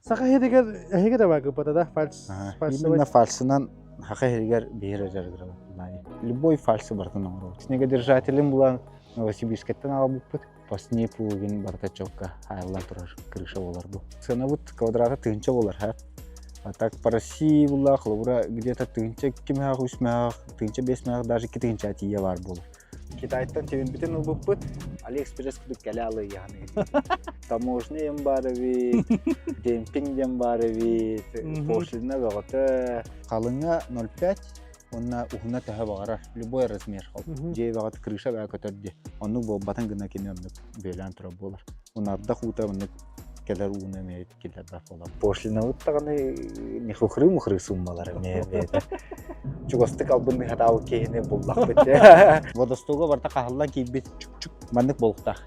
Сақа хедегер әйгер абағы бұтада фальс. Именно фальсынан хақа хедегер бейір жарғыры. Любой фальсы бартын оңыру. Снега держателем была Новосибирскеттен аға бұппыт. Посне пулгин бартачокка айылла тұрар крыша болар бұл. Сына бұт квадрата тыгынча болар. А так по России была хлопура где-то тыгынча кемяқ, үсмяқ, тыгынча бесмяқ, даже кетыгынча атия бар бұл. Китайттан тебен бітін ұлбыппыт, Алиэкспресс күдік кәлі алы яғаны. Таможнеем бары вид, демпингден бары вид, пошлина бағыты. Қалыңа 0,5, онна уғына тәхі бағарар, любой размер. Жей бағыты крыша бәі көтәрді. Оны бұл батан гына кене бөйлән тұра болар. Онарда құта келер уна мейт келер бар болар. Пошлина ұттағаны нехухры-мухры суммалары мейбейді. Чугостык албынны хатауы кейіне боллақ бітті. Водостуға барта қағылан кейбет чүк-чүк мандық болықтақ.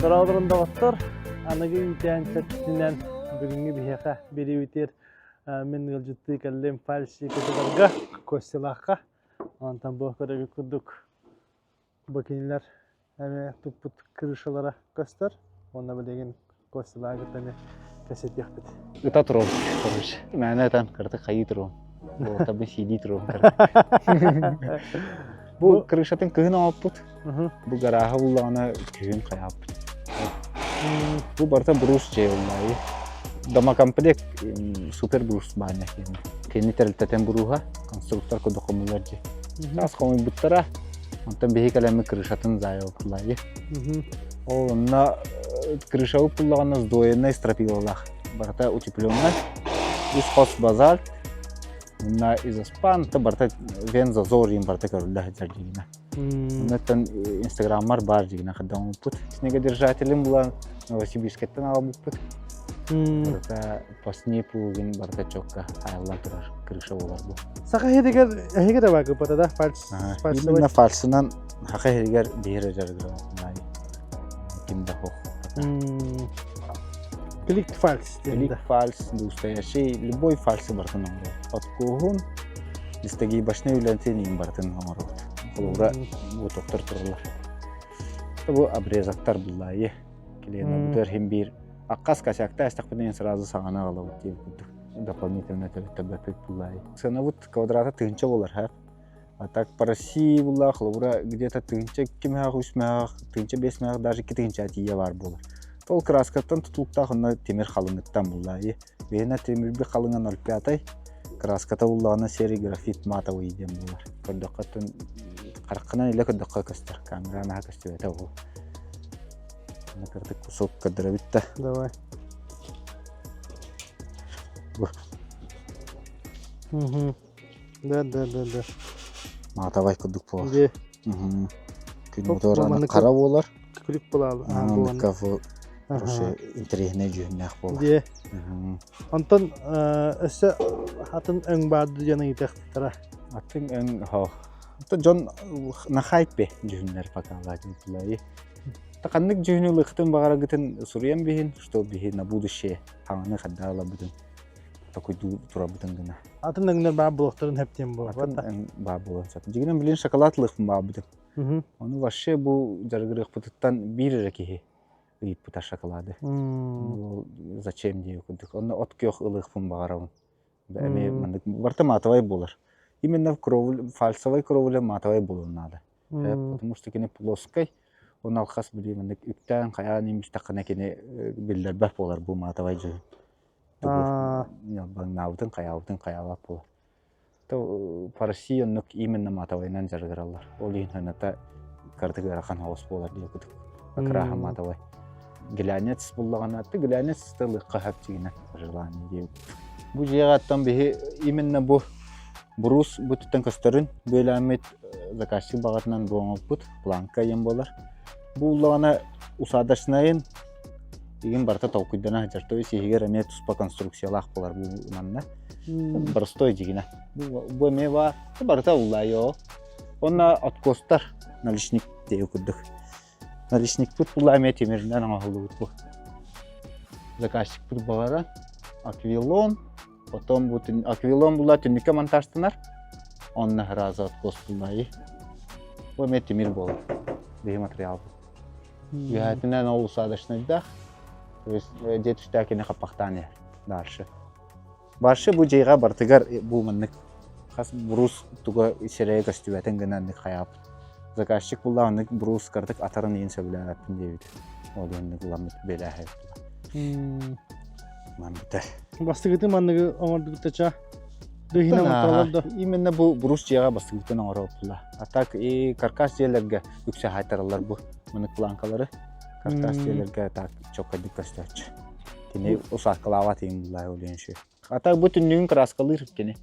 Дұрауырында оттыр, анығы үйтен сәттінен бүгінгі бейеқа бері өтер мен ғылжытты кәлем фальши көтілерге көстелаққа. Онтан бұл көрігі күрдік бөкенелер әме тұппыт крышалара көстер. Онна білеген көстелағы тәне кәсет яқпет. Үта тұрым, құрыш. Мәні әтен кірді қайы тұрым. Бұл табын сиди тұрым кірді. Бұл крышатын күйін алып бұд. Бұл ғараға бұлағына күйін қаяп бұд. Бұл барта брус жей олмайы. Дома комплект супер брус бағына кейін. Кені тәрілтәтен бұруға конструктор көді қомылар жей. Тас қомы бұттара, онтан бейі кәлемі крышатын зайы олпылайы. Олына крыша бұлағына сдоенна стропилалақ. Барта утепленна. Из хос базальт. На изоспан, то барта вен зазор им барта корулля жардигина. Неттен инстаграммар бар жигина хадам пут. Снега держателем была Новосибирскеттен ала буппут. Барта посне пулгин барта чокка айылла турар крыша болар бу. Сақа хедегер әйгер абағы бұтада фальс. Именно фальсынан хақа хедегер бейір жарғыры. Кимда хоқ. Клик фальс. Клик фальс, настоящий, любой фальс бартын оңыру. От куғын, листаги башны үйлентен ең бартын оңыру. Құлуға бұл тоқтар тұрылар. Бұл обрезактар бұллайы. Келені бұдар хем бір аққас кәсіақта әстіқпеден сразу сағана ғала бұд дейіп күдік. Дополнительно бәпек бұллайы. Сына бұд квадрата тығынча болар. А так по России бұлла құлуға где-то тығынча кемяқ, үсмяқ, тығынча бесмяқ, даже кетігінча атия бар болар. Тол краскаттан тұтылықтағына темір қалыңыттан бұллайы. Бейіне темірбі қалыңа 0,5-ай, краската бұллағына сериграфит матавы еден бұлар. Көрдіққаттан қарқынан елі көрдіққа көстер. Камераны көстер өті бұл. Оны көрдік құсып көдірі бітті. Давай. Да. Матавай көрдік бұл. Де. Күн мұтығыраны қара болар. Күлік болалы. Мұныққа Проще интерьерне жүйіннәқ болар. Де. Онтан өсі атын өң барды жаны етектіра. Атын өң хоқ. Жон нақайт бе жүйіннер пакалар жүйінлайы. Тақанлық жүйіні лықтың бағара гітін сұриян бейін, что бейін на будущее хаңаны қаддағала бұдың. Такой тура бұдың гына. Атын өңнер бағы бұлықтырын әптен бұл. Атын өң бағы бұлын сатын. Жегінен білін шоколад лықтың бағы бұдың. Оны ваше бұл жарғырық бұтыттан бір рәкеге. Үйіп бұта шоколады. Зачем дейі күдік. Оны от кеуқ ылық бұн бағарауын. Барта матавай болар. Именно фальсовай кровле матавай болуын ады. Потому что кене плоскай, оны алқас білеймін. Үктен қаян еміш тақына кене білдер бәп болар бұл матавай жүйін. Бағнаудың қаялап болар. По России онық именно матавайнан жарғыралар. Ол ең ханата картығы арақан хауыз болар дейі күдік. Акраха матавай. Глянец бұллаған атты, глянец стылыққа хәптігіне желание дейіп. Бұл жеғаттан бейі именно бұл брус бұттан көстерін бөлі әмет заказчик бағатынан бұңып бұт, планка ем болар. Бұл ұлағана ұсадашынайын деген барта тауқыдана жартой сегер әмет тұспа конструкциялақ болар бұл манна. Барыстой жегіне. Бұл әме бар, барта ұлайы. Онна откостар наличник дейі күдік. Наличник пут бұлла әме темірінден аңағылы бұд бұл. Заказчик пут бағара, аквилон, потом аквилон бұлла түнніке монтажтынар, онна разы откос бұллайы. Бұл әме темір болды, бейі материал бұл. Ühetinden ol usadışnıydı. Жетіштәкені қапақтаны дальше. Баршы бұл жайға бартығар бұл мұнық қас бұрус тұға сереге костюбәтін гінәнік қаяп. Заказчик бұлла мұнық бұрус қартық атарын ең сөбілі әппін дейбіді. Ол өндік ұламыт белі әйіп. Ман бітер. Бастығыты маңығы оңырдығытача дүйіне мұтталарды. Именно бұл бұрус жайға бастығытын оңыр өптіла. Атак каркас жайлерге үксе хайтаралар бұл мұнық планкалары. Каркас жайлерге так чоккадық костюбәтші. Тені ұсаққылава тейін бұлай өлен шүй. Атак бұл түннігін краскалыр кені.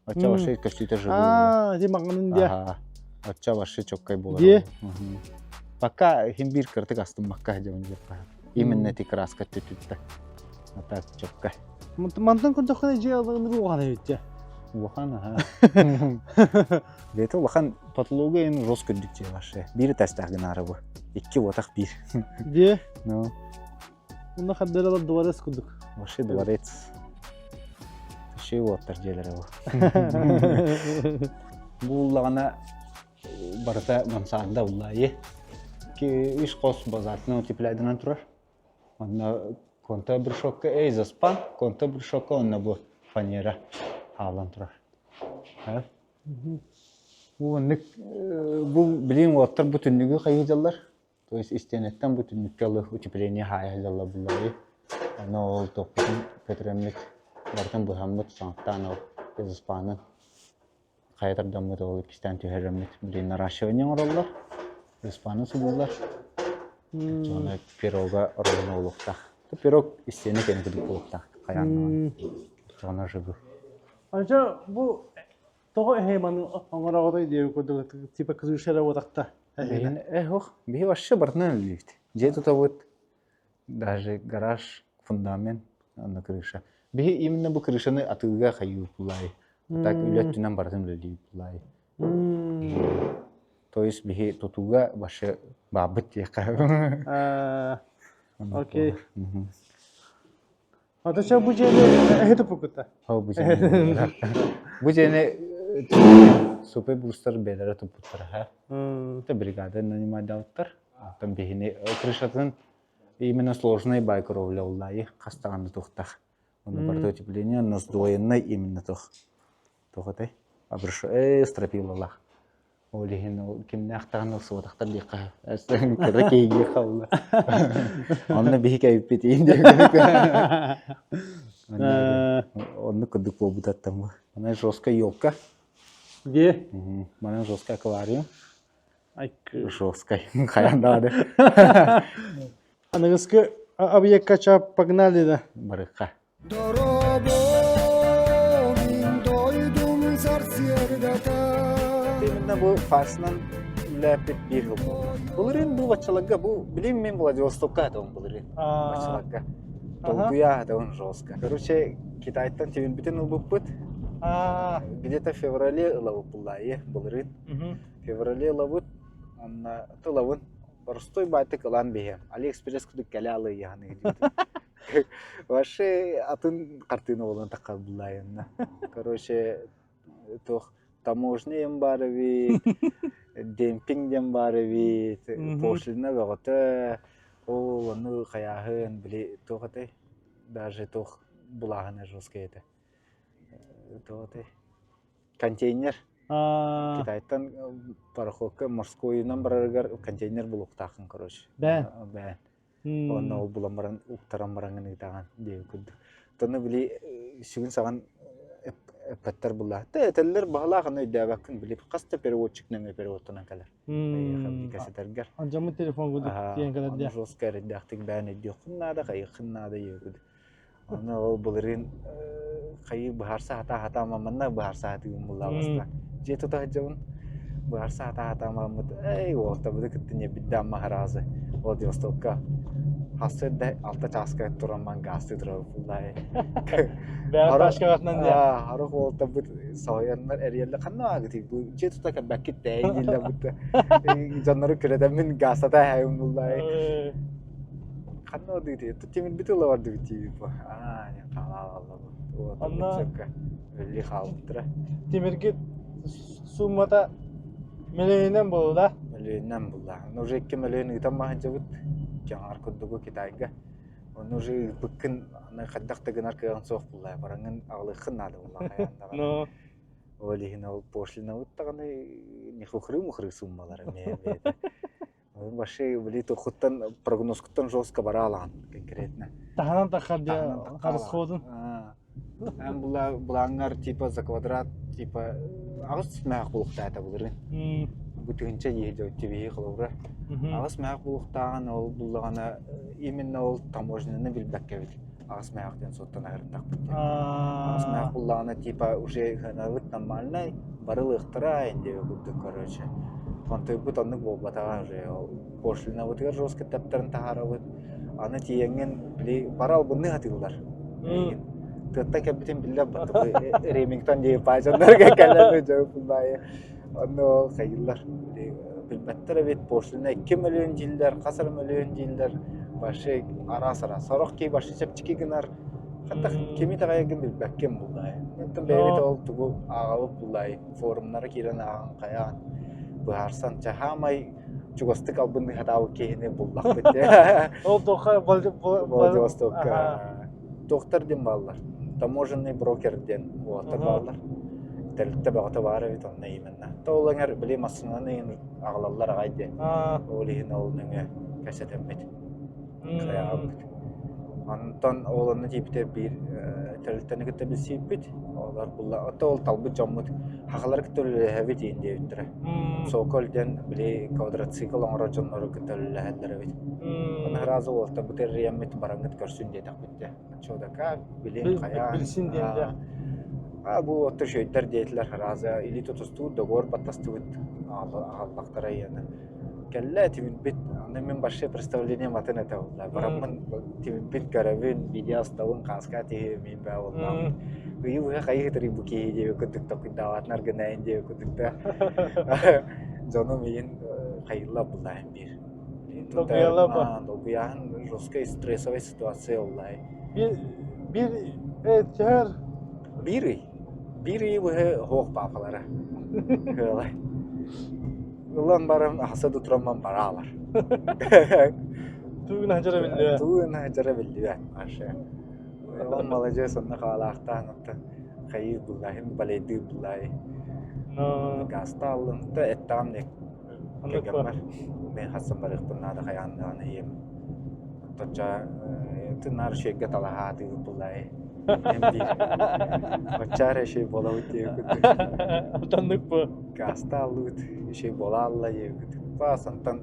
Отча ваши костюбәтер живы. Де маңының де. Отча ваши чоккай болар. Де? Пока химбир картык астым макка жауын жеппа. Именно ти краска түтүтті. Атак чоккай. Мантан контақына жей алдығыныр оған өйтте. Уахан, аха. Беті уахан патология ең жоз күндік жей вашы. Бірі тәстәғын ары бұл. 2 отақ 1. Де? Ну. Онда қаддар алар дұварес күндік. Вашы дұварец. Түші оттар жейлері бұл. Бұл лағана барыта мансағында ұллайы. Үш қос базатының өтепіләйдінен тұрар. Онда конта бір шоққа заспан, конта бір шоққа онда бұл фанера алан тұрар. Бұл білейін оттар бүтінлігі қайы жалар. То есть истенеттен бүтінліккалы өтепілейіне қайы жалар бұллайы. Оны ол тоқпытын петремлік бартын бұхаммыт саңттан ол заспанын қайытардан бұд ол кістен түйерімлік білейін наращиванен оралар. Испаны судулар. Sonra пирога ролunu olukta. Pirog isteyene kendi gidip olukta. Kayanlığa. Sonra жыбы. Анча bu тоғы хейманын оңырағыдай дейі көдігі типа кызышары отақта. Бейі ваще бартынан өлейді. Же тута вот даже гараж, фундамент на крыша. Бейі именно бұл крышаны атыға қайы бұлай. Так үлеттінен бартын өлейді бұлай. То есть бихи тутуга ваше бабыт яка. Окей. Атача бу жерде эхте покута. Бу жерде. Бу жерде супер брустар белера тупуттар ха. Это бригада нанимадауттар. Там бихини крышатын именно сложный байкровля улай кастаганы тухтах. Он барда утепление но сдвоенный именно тох. Тохотай. Абршо стропилалах. Олихин кимне ахтаган суутактар лиқа. Астан кирекеге хавла. Онна бихи кайпетин деп. Онна кудук болбутаттам. Мана жестко ёбка. Где? Мана жестко аквариум. Ай, жестко. Хаянда. Анагыскы объектка погнали да. Барыка. Именно bu Fars'tan ülәпет bir yıl. Bulurun bu başçılığa bu bileyim ben Vladivostok'a adam bulurun. Başçılığa. Толкуя adam жестко. Короче, Китайдан тевин битен ылбыппыт. Где-то в феврале ылабыт буллайы булурун. В феврале ылабыт. Онна тылабын. Простой байтык ылан бейем. Алиэкспресс күдік кәлі алы яғаны. Вообще атын картина болан таққа буллайынна. Короче, тох таможнем бар бит, демпингден бар бит, пошлина бағыты, ол оны қаяғын біле тоғыты, даже тоқ бұлағына жосқа еді. Тоғыты. Контейнер. Китайттан пароходқа морскойынан барарғар контейнер бұл ұқтақын, короче. Бән? Бән. Оны ол бұлан баран, ұқтаран бараңын ұйтаған дейі күлді. Тоны біле сүгін саған паттар була. Тәлләр баглаганы дәвәкин билеп, каста переводчикның переводтан калар. Кәсәтәргәр. Анҗамы телефон гыды дигән кадәр дә. Жоскар дәхтик бәне дөхнада кайыкнада йөгүд. Аны ул булырын кайы баһарса хата маманна баһарса дигән була баста. Җето таҗын баһарса хата мамат. Эй, орта бу киттене бидда махаразы. Владивостокка. Hasırda altta çaska turanman gazete durulay. Ben başka vatnan diye. Haruk olta bu soyanlar eriyelle kanna agti. Bu cetuta kan bakit deyille bu. Canları küredemin gazete hayım bulay. Kanna dedi. Tutimin bitula var dedi bu. Ya Allah. O da çok öyle kaldı. Demirgit sumata meleğinden bolu da. лөннән булла. Ну уже кем лөн итам ма жабыт. Жаңар коддугу Китайга. Оны уже быккын аны хаддакта гынар кыган соқ булла. Бараңын агылыхын нады булла хаянда. Но Олихин ол пошлина уттаганы не хухры суммалар ме. Башы били тухуттан прогнозкуттан жестко бара алган конкретно. таханан тахадя харысходун. Ам булаңар типа за квадрат типа агыс мәк булукта ата булыр. Бүтүнчө ежө тиби кылыгы. Агыс мәк булуктаган ол буллагана именно ол таможняны билбекке бит. Агыс мәктен соттан айрындак бит. Агыс мәк буллагана типа уже ханавыт нормальный барылыктыра инде бүттү короче. Контой бутанны болбатага уже пошлина бутыр жестко таптарын тахарабыт. Аны тиеңген били барал буны атылдар. Тетта капитан билля батты Ремингтон дей пажандарга калланы жооп булбай. Аны кайылар. Билбаттыр бит пошлина 2 миллион жылдар, касыр миллион жылдар башы ара-сара сорок кей башы чепчики гынар. Хатта кеми тагайгын билбеккен булдай. Ментен бебит ол тугу агабып булдай. Форумнары кирен аган каян. Баарсан чахамай Чугостык албынны хатабы кейіне буллақ бітті. Ол тоқай Владивосток. Доктор-ден баллар. Таможенный брокер-ден уатыр баллар. Тәлітті бағыты бары бит онына именна. Таулаңар біле масынаны ағылалар ағайды. Олейін олының кәсетен бет. Қаяғы бет. Антон оланы тепте бір тәліттені күтті білсейіп бет. Олар бұлла. Ата ол талбы жаммыд. Хақалар күттілі әбет енді өттірі. Соколден біле квадроцикл оңыра жонлары күттілі әділері бет. Оны разы олта бұтер риямет бараңғыт көрсін дейдақ бітті. Чодака білен қаян. Білсін дейді. Бұл отыр шөйттер дейтілер разы. Или тұтысту доғыр баттасты бүт. Ағаллақтара ені. Кәлі тимін бет. Мен башы представление матын әті олда. Барамын тимін бет көрәбін, видео астауын қасқа тегі мен бә олдам. Үйі қайықтыры бұкейі деу күндікті күндаватынар гынайын деу күндікті. Жоны мен қайылла бұлдайын бір. Долгуяла ба? Долгуян жестко стрессовый ситуация олдай. Bir çağır. Biri бұғы хоқ бапалары. Ulan barım hasad turamam baralar. Tuğun hacara bildi. Tuğun hacara bildi ben aşağı. Ulan malaca sonuna kalaktan hatta kayıp bulayım baledi bulay. Gasta alın da ettam ne. Kegamar. Ben hasam barık bunlar kayandan yiyim. Taca tınar şeyge talahati bulay. Бачара şey болавыт егүт. Атандык бу. Гаста алут şey болалла егүт. Басантан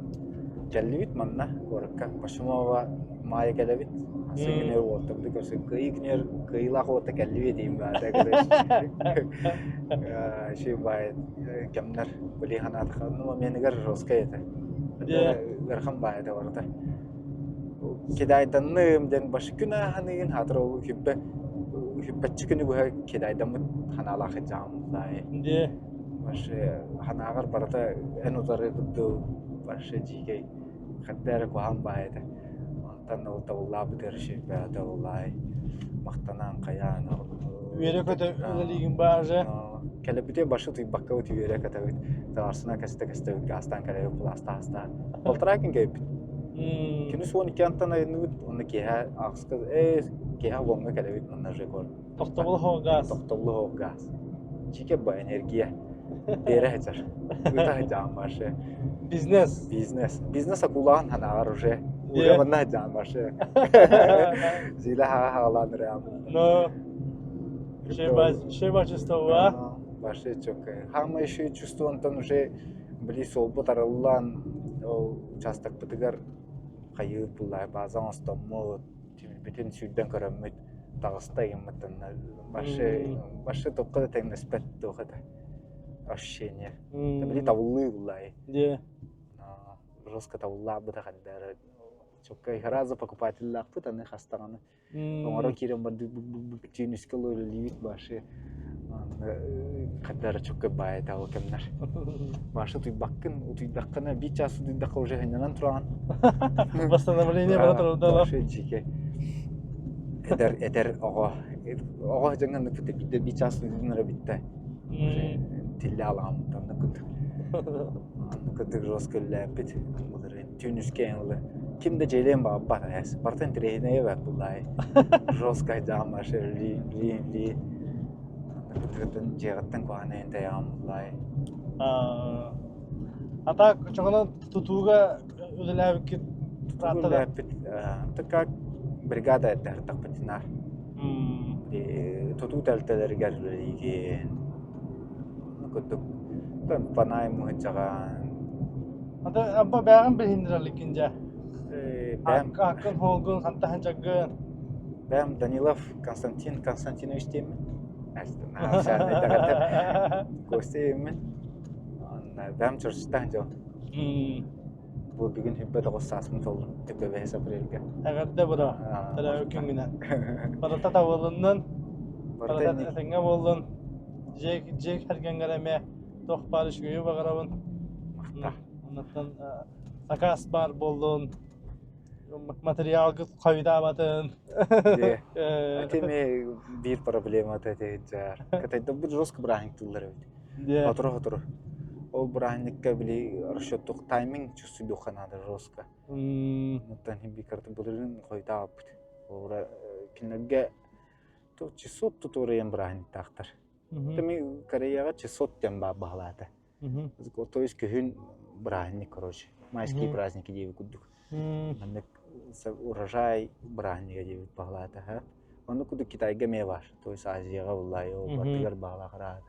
келлибит манна коракка. Башымава мая келебит. Асыгынер болтабды көрсө кыйгнер кыйла хота келлибит дейм бада көрөш. Şey бай кемнер били ханат ханма менигер жостка эте. Гархан байда барда. Кедайданным ден башы күнә ханын хатыры күббе Hüppetçikini bu kedaydammı hanalakı camdayı. Де. Başı hanagar barata en uzarı kuddu başı jigey haddara kuhan baydı. Ondan ol tavullah bitir şey bayda vallahi maqtanan qayan. Üyere kötü özelliğin barca. Kelebite başı tuy bakka uti üyere katavit. Tavarsına kasta gastan kaleyo plasta hasta. Poltrakin geyip. Kini son iki antan ayını onu keha akska keha vonga kelebit manna rekord. Toxtabılı gaz. Toxtabılı gaz. Çike bu enerjiye. Dere hajar. Uta jam başı. Business akulan hanar уже. Уже manna jam başı. Zila halan ram. No. Şey başıstava. Başı çok. Hama işi чувствуем уже били солбу тараллан участок бытыгар кайып булай базан остоммо bütün sütten körömmüt dağısta yemmeten başı topka da tenespet doğada aşşenya tabi tavullu булай Де. Жестко тавулла быта хаддара çok раза покупательлах бытаны хастаганы оңоро кирен барды түйнүскөлө ливит башы хаддара çok байта окемнер башы туйбаккын туйдаккана bir час туйдакка уже ханнан турган Восстановление бара турда. Башы жике Eder oğa jangan bir час tuydunara bitti. Tille alam tanıdık. Кытык роскөлләппит. Тюнүскән улы. Кимде желем бабба таяс. Бартын тирehine бак булай. Роскай дамашы ли. Кытыктан жегаттан куана энте ямлай. Ата чоңона тутууга үлеләбик ратта. Тулләппит. Тыкак бригада тартак патинар. Туту тәлтәләргә үлеген. Кытык тан панай мыжаган. Ата абба бәгән бәһиндерәликинҗә. Бәм Акын холгун хантаһын жаггын. Бәм Данилов Константин Константинович деймін. Әстін, дағатып көстеймін. Бәм чұршыстан жол. Бұл бүгін хүббі доғыз сасымын толын. Хүббі бәйсі бірелге. Әғәдді бұра. Тәрі өкін гінен. Барата тавылыннан. Барата әтіңе болын. Жек әрген ғараме. Тоқ барыш көйі бағарауын. Онаттан сакас бар болын. Материалгы қойда батын. Әтеме бір проблема тәтейдер. Кәтейді бұл жосқы бірахинг тұлдар өйді. Отыры. Ол бірахингікке білі расчеттық тайминг чүсі дұқанады жосқы. Оттан хем бекарты бұлырын қойда апыд. Олар кенерге чесот тұтырыйын бірахинг тақтар. Тәме Кореяға чесот дем бағалады. То есть күхін бірахинг, короче. Майские праздники дейбі күддік. Мандык урожай браһнига дебит баглата. Оны куду Китайга ме бар. То есть Азияга буллай, ол бартыгар багла карады.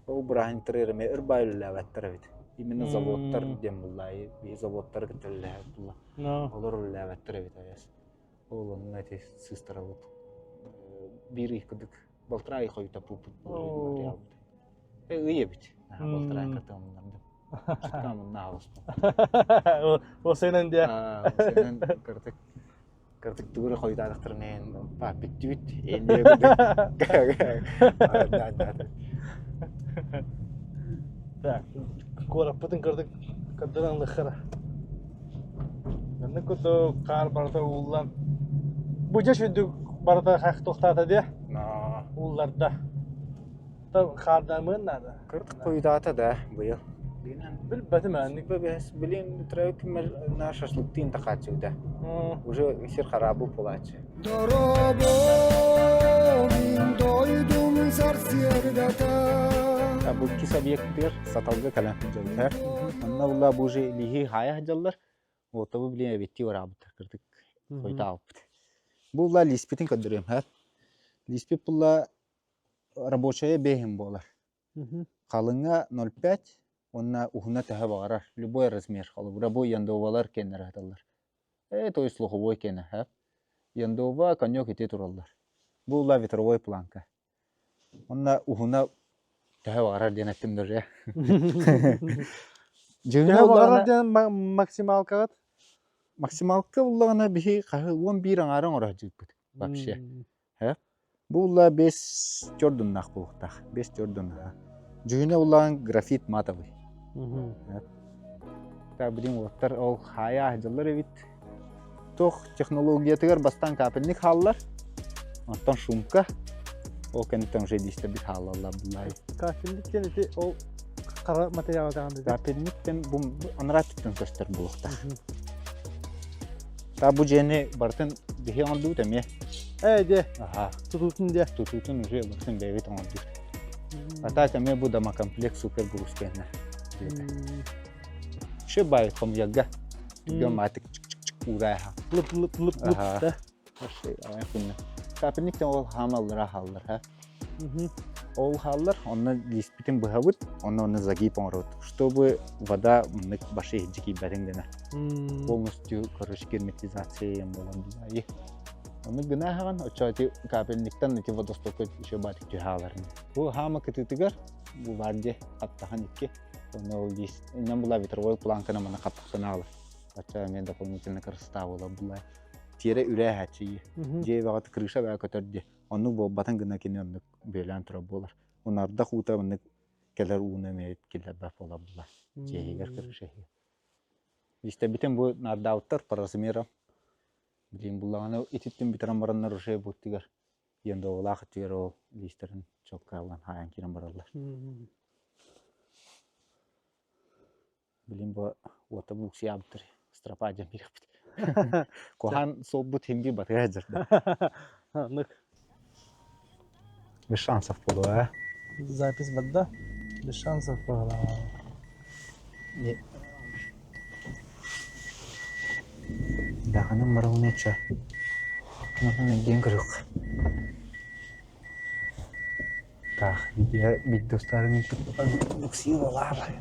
Ол браһн тиреме ирбайлы лаваттар бит. Именно заводтар дем буллай, би заводтар кителле булла. Олар лаваттар бит аяс. Ол онун эти сыстара бут. Бири кудук болтрай койта пупут. Ие бит. Болтрай катамнам. Çıkamın nağız. O senin diye. Senin kırtık doğru koydadıktır ne? Pa bitti. Elde gıdık. Так, кора путин кырдык кадыран лыхыра. Мен куду кар барда уллан. Бу жашыдык барда хак токтата де. Улларда. Та кардан нада. Кыртык koydata da быйыл. Bilmedim yani. Бэбэс билин трек на шашлыктын такачу да. Уже сир харабу полачы. Бу ки объекттер саталга калан жаллар. Анна улла бу же лихи хая жаллар. Вот бу билин бетти варабыт кырдык койта алып. Бу улла лиспитин кадырым ха. Лиспит булла рабочая бехим болар. Калынга 0.5 онна ухна тәһә багарар. Любой размер халып. Любой яндовалар кенер аталар. То есть лоховой кене, ха. Яндова коньок ите тураллар. Бу ла ветровой планка. Онна ухна тәһә багарар денеттим дөрә. Тәһә багарар ден максималка. Максималка уллагына бихи 11 аңарың ора җиппит. Вообще. Ха. Бу ла 5 жордун нах булыкта. 5 жордун. Жүгіне уллаган графит матовый. Так, білем, оттар ол хая ажылар evit. Тоқ технологиятығар бастан капельник халлар. Онтан шумка. Ол кәнеттен уже дейсті бит халлалар бұлай. Капельниктен еті ол қара материал жағанды. Капельниктен бұл аныра түттен көстер бұлықта. Та бұл жені бартын бейі оңды өтем, е? Де. Тұтутын де. Тұтутын уже бартын бейвет оңды. Ата тәме бұл дама комплект супер бұрыс кәнер. Ше бай хом ягга. Гаматик чик-чик-чик урайха. Лып-лып-лып да. Ше ай күнне. Капельниктен ол хамаллар халлар, ха. Ол халлар, онны лиспитин быхабыт, онны загиб оңрот. Чтобы вода мнык башы хиджики бәренгенер. Полностью, короче, герметизация болан дизайы. Оны гына хаган, очоти капельниктен эти водостокы еще батик тюхаларын. Бу хама кытытыгар, бу варде аттахан икке. Оны ол дейс, инен була ветровой планкана мана каптақтан алыр. Бача мен дополнительно крыста бола була. Тире үрәй хәчи. Жей вағат крыша бәй көтөрді. Оны бу батан гына кенен бөлән тұра болар. Онарда хута мыны келер уына мейт келер бәп бола була. Жейгер крыша. Işte biten bu narda utar parası mera. Bilin bulağını ititin bitiren baranlar uşaya buttigar. Yanda oğlak itigar o listerin çok kalan hayan kiran barallar. Bilin bu ota buksi yaptır. Strapacım yaptı. Kohan sobut himbi batıracak. Anlık. Bir şansaf bolu ha. Запись вода. Без шансов погнала. Dağının marağını açar. Bunun gen kırık. Tak, bir dostlarım için buksi var.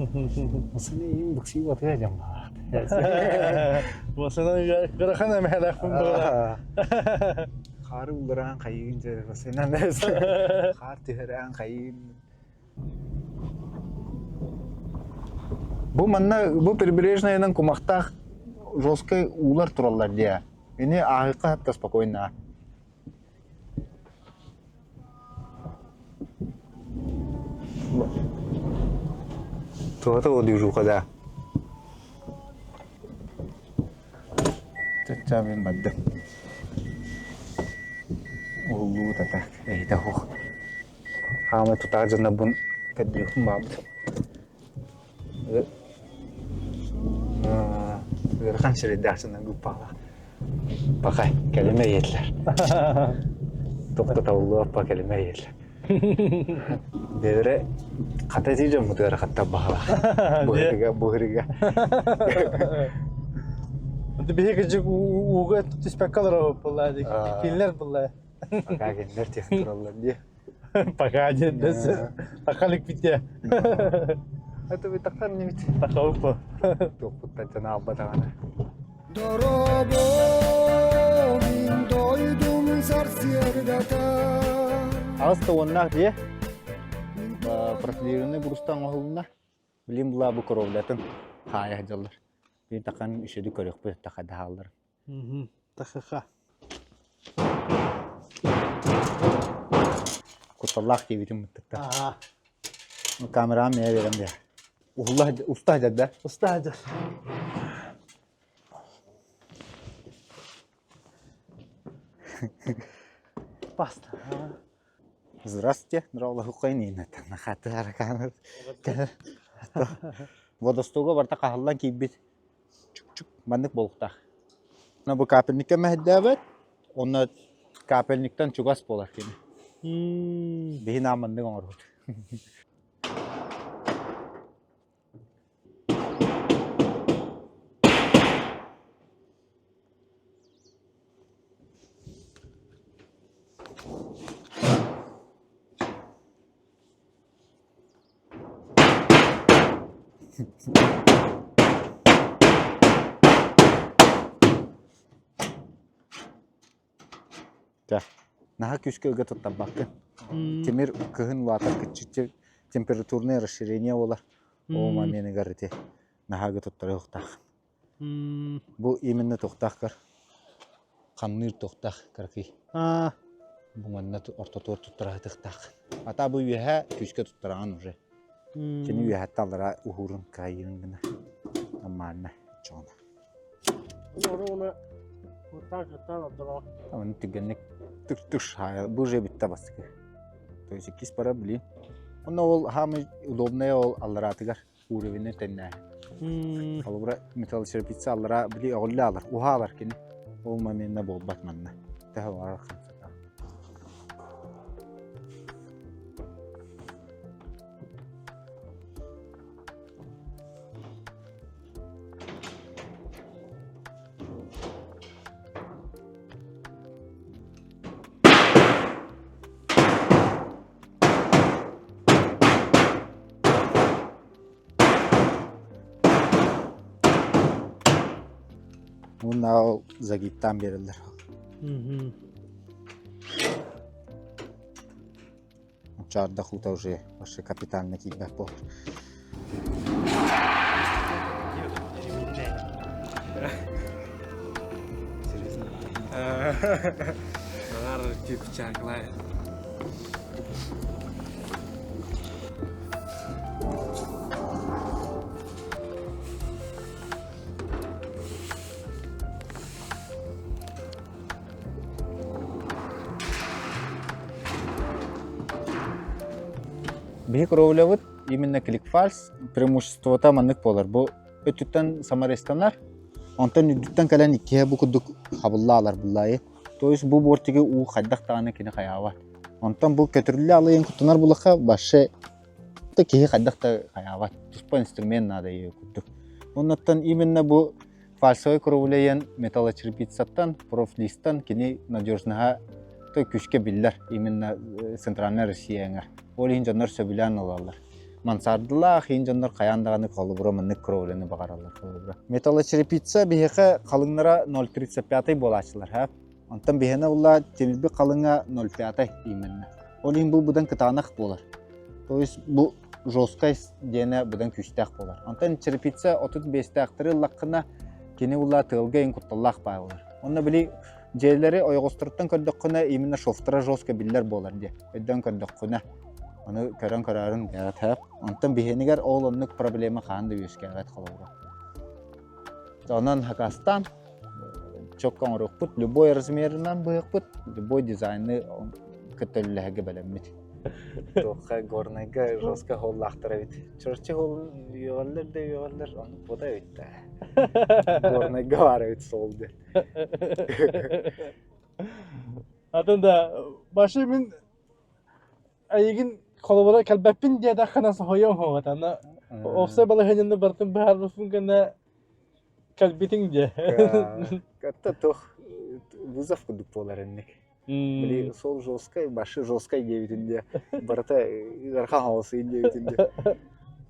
Nasıl neyim buksi batıracağım. Boşuna kırakan ama hedefim böyle. Karı buluran kayınca, senin neresi? Kar tüheren kayın. Bu прибрежныйның кумактах жесткий улар туралар дия. Ini ahıqa hatta спокойно. То движуха, да. Цацабин бадда. Улу татак. Да хох. Хама тутажна бун кадрихум бабд. Gırkan şeriddasından gupala. Bakay, kelime yediler. Tokta tavulu appa kelime yediler. Devre katacıca mı devre katta bahala. Buhriga. Hadi bir küçük uğra tüspekkalar o vallahi. Kinler vallahi. Bakay genler tiyatrolar diye. Pakacı nasıl? Takalık bitti. Itu bir takkan nih. Tak tahu apa. Tokta cenabı tane. Dorobin doydum sarsiyerdata. Ağızda onlar diye. Prosedürünü burustan oğluna. Bilim bula bu korovlatın. Hayah jallar. Bir takkan işedi körük bir takada hallar. Takaka. Kutallak gibi tüm muttakta. Aha. Kameram neye verem diye. Usta hacada. Usta hacer. Pasta. Здравствуйте, здравия хукайнина. Нахаты араканыз. Водостога барта кахаллан кийбит. Чук-чук мандык болуктак. Мына бу капельникке мәһдәбет. Онна капельниктен чугас болар кини. Бейин амандык оңорбут. Наха күшкөге туттан баккын. Темир кыгын ватар кыччы температурный расширение олар. О мамени гарыте. Нахага туттары уктак. Бу именно туктаккар. Канныр туктак карки. Бу манна ортотор туттара туктак. Ата бу юха күшкө туттарган уже. Кени юха талара ухурун кайын гына. Аманна чона. Onu takıtan adına. Ama tügenlik тыш бұл же бітті бастығы. То есть кис пара білейін. Онда ол хамы удобная ол аллара атығар уровені тәнне. Ал бұра металл черпицы аллара білей оғылы алар, уға алар кені. Ол маменне бол батманна. Тәхі олар қамсата. Bunlar Zagit'ten beriler. Çarda xuta уже вообще капитально кидбек болар. Нагар тип чаклай. Бих ровлявыт именно кликфальс преимущество там аннык болар. Бу ötütten Samarestanlar. Ondan üdütten kalan ikiye bu kuduk habıllalar bullahi. Toyus bu bortigi u kaddak tane kini kayavat. Ondan bu kötürlü alayın kutunar bulaka başı da kihi kaddak da kayavat. Tuspa instrument nada iyi kuduk. Ondan iminne bu falsoy kurulayan metala çirpitsattan proflistan kini nadyorznaha to küçke biller iminne sentralner Rusiyaga. Ol hinjanlar söbilen olarlar. Mansardılar hinjanlar kayandağını kalıbıra mınık kurulani bakararlar kalıbıra. Metala çirpitsa biheqa kalınlara 0.35 bolaçlar ha. Ondan bihene ulla temizbi kalınga 0.5 iminne. Ol bu budan kıtanak bolar. Toyus bu жесткой дene budan küçtek bolar. Ondan çirpitsa 35 taktırı lakkına kini ulla tılgayın kuttallaq baylar. Onda bili Jelleri oyğusturttan kördökküne iminne şoftara joska biller bolar diye. Ödden kördökküne. Onu kören kararın yarat hep. Ondan biheniger oğlunluk problemi kandı yüzke yarat kalıbıra. Ondan hakastan çok kanırıqput, любой размеринен быйықпут, любой дизайны көтөлләге белеммит. Тоққа горнайга жоска холлақтыра бит. Чорчы холын үйгәлләр, оны бода өйтті. Горнайга бары өт солды. Atında başı min ayıgın kolabora kalbepin diye de kanası hoyam hovatanda. Ofsa balı heninde bartın bahar rufun kana kalbitin diye. Katta toh vızaf kuduk polar ennek. Bili sol joskay başı joskay gevitinde. Barta arka havası gevitinde.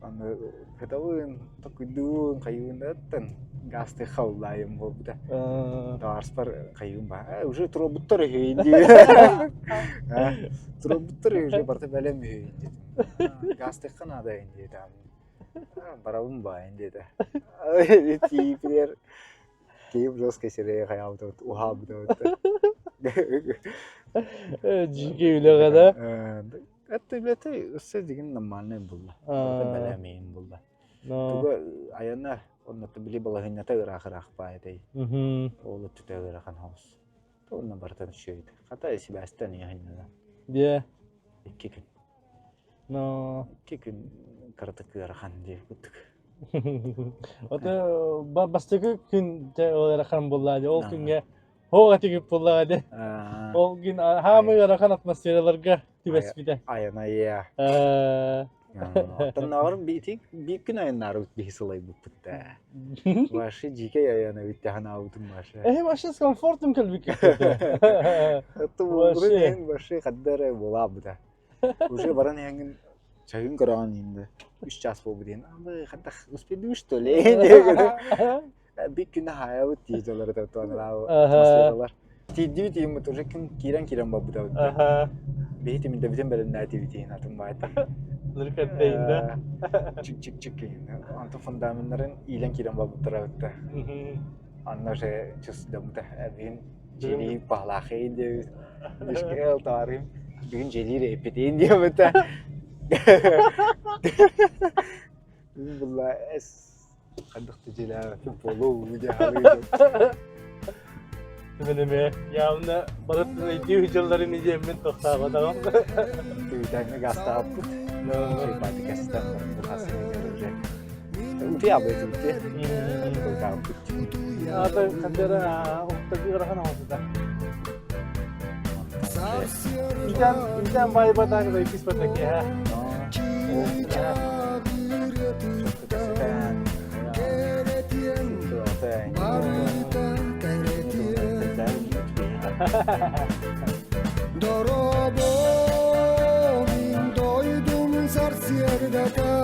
Anı ketawın takudun kayın atan gaste xawlayım bu da. Darspar kayın ba. Уже тробуттар хейди. Тробуттар уже барта белем хейди. Gaste kana da indi da. Baravun ba indi da. Tipler Keyif joskay sire hayavda uhabda. Jiki öyle kadar. Hatta bilete üstedikinin normalne bulla. Belemeyin bulla. Tuga ayana onna bili balahınnata ırak bayday. Oğlu tüte ırakan havuz. Onna bartan şöydi. Hatta Sebastian yahinada. Diye. 2 gün. No. 2 gün karatık ırakan diye kutuk. Ota bastıkı gün de olarak bulladı. O günge hoğatı gibi bulladı. O gün hamı yarakan atmosferlerge tübesbide. Ayana ya. Tanawar bir gün ayınlar bir hisalay bu putta. Başı jike ayana bitti hana avutun başı. Başı komfortum kalbik. Hatta bu başı kaddara bolabda. Уже baran yangın çayın karan indi. 3 час побудин. Ama hatta uspedi что ли? Bir gün hayat diyorlar da tuanlar atmosferler. Tiddi diye mi тоже kiran babu da. Behti min de bütün belen nativity natun bayta. Lırkattayında. Çık yine. Antı fundamenlerin ilan kiran babu taravutta. Anna şey çöz damda. Bin jeli pahlahi diye. Düşkel tarim. Bin jeli repetin diye bata. Vallahi es kadık tecila polo diye harıyor. Temenime yavna baratın ediyor hücrelerini yemin tohtağa tamam. Tüyden gasta aput. Şey podcast'tan bu hasene gelecek. Uti abi uti. Bu aput. Ata kadera uhtaki rakan havuzda. İnsan bayi batang da ikis batak ya. Dorobom doydum zar siyerdata